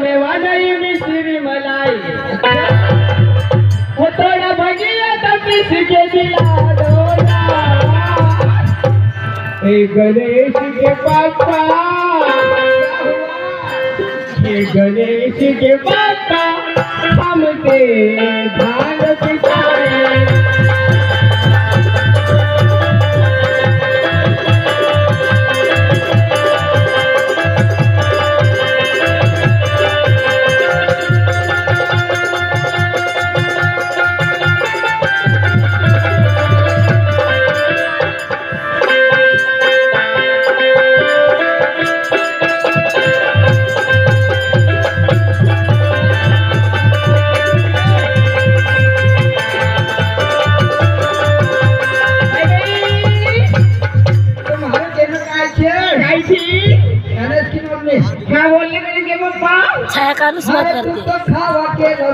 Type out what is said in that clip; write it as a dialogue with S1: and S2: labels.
S1: मेवा नहीं मिश्री मलाई वो थोड़ा भगिया तपिस के दिला डोला ए गणेश के पापा ये गणेश के पापा हमके धान पिसाए
S2: छाया कानूस मत करते।